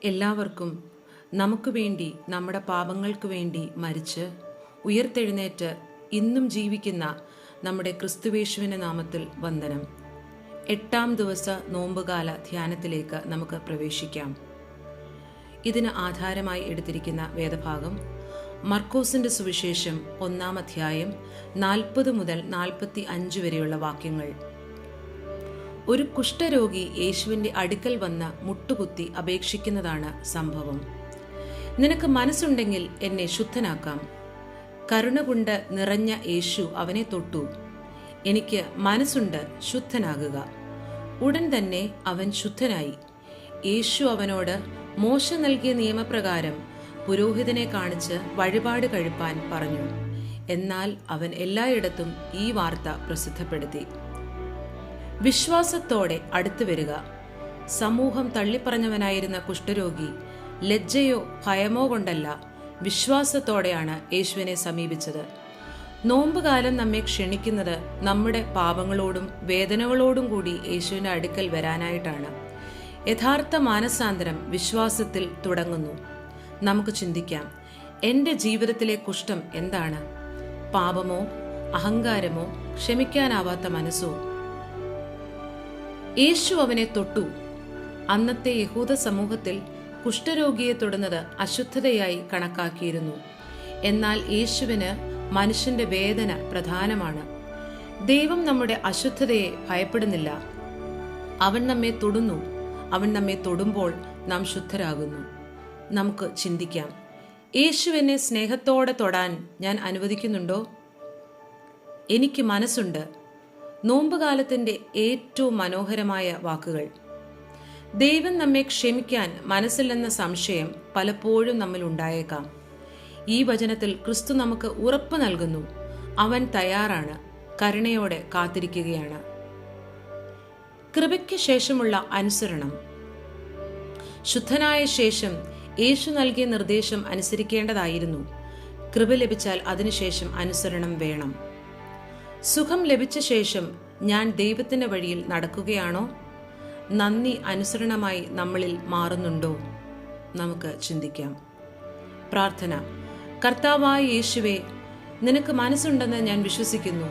എല്ലാവർക്കും നമുക്ക് വേണ്ടി നമ്മുടെ പാപങ്ങൾക്ക് വേണ്ടി മരിച്ച് ഉയർത്തെഴുന്നേറ്റ് ഇന്നും ജീവിക്കുന്ന നമ്മുടെ ക്രിസ്തുവേശുവിൻ്റെ നാമത്തിൽ വന്ദനം. 8-ാം ദിവസ നോമ്പുകാല ധ്യാനത്തിലേക്ക് നമുക്ക് പ്രവേശിക്കാം. ഇതിന് ആധാരമായി എടുത്തിരിക്കുന്ന വേദഭാഗം മർക്കോസിൻ്റെ സുവിശേഷം 1-ാം അധ്യായം 40 മുതൽ 45 വരെയുള്ള വാക്യങ്ങൾ. ഒരു കുഷ്ഠരോഗി യേശുവിൻ്റെ അടുക്കൽ വന്ന് മുട്ടുകുത്തി അപേക്ഷിക്കുന്നതാണ് സംഭവം. നിനക്ക് മനസ്സുണ്ടെങ്കിൽ എന്നെ ശുദ്ധനാക്കാം. കരുണ കൊണ്ട് നിറഞ്ഞ യേശു അവനെ തൊട്ടു. എനിക്ക് മനസ്സുണ്ട്, ശുദ്ധനാകുക. ഉടൻ തന്നെ അവൻ ശുദ്ധനായി. യേശു അവനോട് മോശ നൽകിയ നിയമപ്രകാരം പുരോഹിതനെ കാണിച്ച് വഴിപാട് കഴിപ്പാൻ പറഞ്ഞു. എന്നാൽ അവൻ എല്ലായിടത്തും ഈ വാർത്ത പ്രസിദ്ധപ്പെടുത്തി. വിശ്വാസത്തോടെ അടുത്തു വരിക. സമൂഹം തള്ളിപ്പറഞ്ഞവനായിരുന്ന കുഷ്ഠരോഗി ലജ്ജയോ ഭയമോ കൊണ്ടല്ല, വിശ്വാസത്തോടെയാണ് യേശുവിനെ സമീപിച്ചത്. നോമ്പുകാലം നമ്മെ ക്ഷണിക്കുന്നത് നമ്മുടെ പാപങ്ങളോടും വേദനകളോടും കൂടി യേശുവിൻ്റെ അടുക്കൽ വരാനായിട്ടാണ്. യഥാർത്ഥ മാനസാന്തരം വിശ്വാസത്തിൽ തുടങ്ങുന്നു. നമുക്ക് ചിന്തിക്കാം, എൻ്റെ ജീവിതത്തിലെ കുഷ്ഠം എന്താണ്? പാപമോ, അഹങ്കാരമോ, ക്ഷമിക്കാനാവാത്ത മനസ്സോ? യേശു അവനെ തൊട്ടു. അന്നത്തെ യഹൂദ സമൂഹത്തിൽ കുഷ്ഠരോഗിയെ തൊടുന്നത് അശുദ്ധതയായി കണക്കാക്കിയിരുന്നു. എന്നാൽ യേശുവിന് മനുഷ്യന്റെ വേദന പ്രധാനമാണ്. ദൈവം നമ്മുടെ അശുദ്ധതയെ ഭയപ്പെടുന്നില്ല. അവൻ നമ്മെ തൊടുന്നു. അവൻ നമ്മെ തൊടുമ്പോൾ നാം ശുദ്ധരാകുന്നു. നമുക്ക് ചിന്തിക്കാം, യേശുവിനെ സ്നേഹത്തോടെ തൊടാൻ ഞാൻ അനുവദിക്കുന്നുണ്ടോ? എനിക്ക് മനസ്സുണ്ട്. നോമ്പുകാലത്തിൻ്റെ ഏറ്റവും മനോഹരമായ വാക്കുകൾ. ദൈവം നമ്മെ ക്ഷമിക്കാൻ മനസ്സില്ലെന്ന സംശയം പലപ്പോഴും നമ്മിൽ ഉണ്ടായേക്കാം. ഈ വചനത്തിൽ ക്രിസ്തു നമുക്ക് ഉറപ്പ് നൽകുന്നു. അവൻ തയ്യാറാണ്, കരുണയോടെ കാത്തിരിക്കുകയാണ്. കൃപയ്ക്ക് ശേഷമുള്ള അനുസരണം. ശുദ്ധനായ ശേഷം യേശു നൽകിയ നിർദ്ദേശം അനുസരിക്കേണ്ടതായിരുന്നു. കൃപ ലഭിച്ചാൽ അതിനുശേഷം അനുസരണം വേണം. സുഖം ലഭിച്ച ശേഷം ഞാൻ ദൈവത്തിൻ്റെ വഴിയിൽ നടക്കുകയാണോ? നന്ദി അനുസരണമായി നമ്മളിൽ മാറുന്നുണ്ടോ? നമുക്ക് ചിന്തിക്കാം. പ്രാർത്ഥന. കർത്താവായ യേശുവേ, നിനക്ക് മനസ്സുണ്ടെന്ന് ഞാൻ വിശ്വസിക്കുന്നു.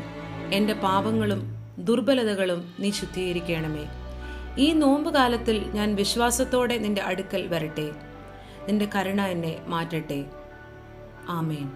എൻ്റെ പാപങ്ങളും ദുർബലതകളും നീ ശുദ്ധീകരിക്കണമേ. ഈ നോമ്പുകാലത്തിൽ ഞാൻ വിശ്വാസത്തോടെ നിന്റെ അടുക്കൽ വരട്ടെ. നിന്റെ കരുണ എന്നെ മാറ്റട്ടെ. ആമേൻ.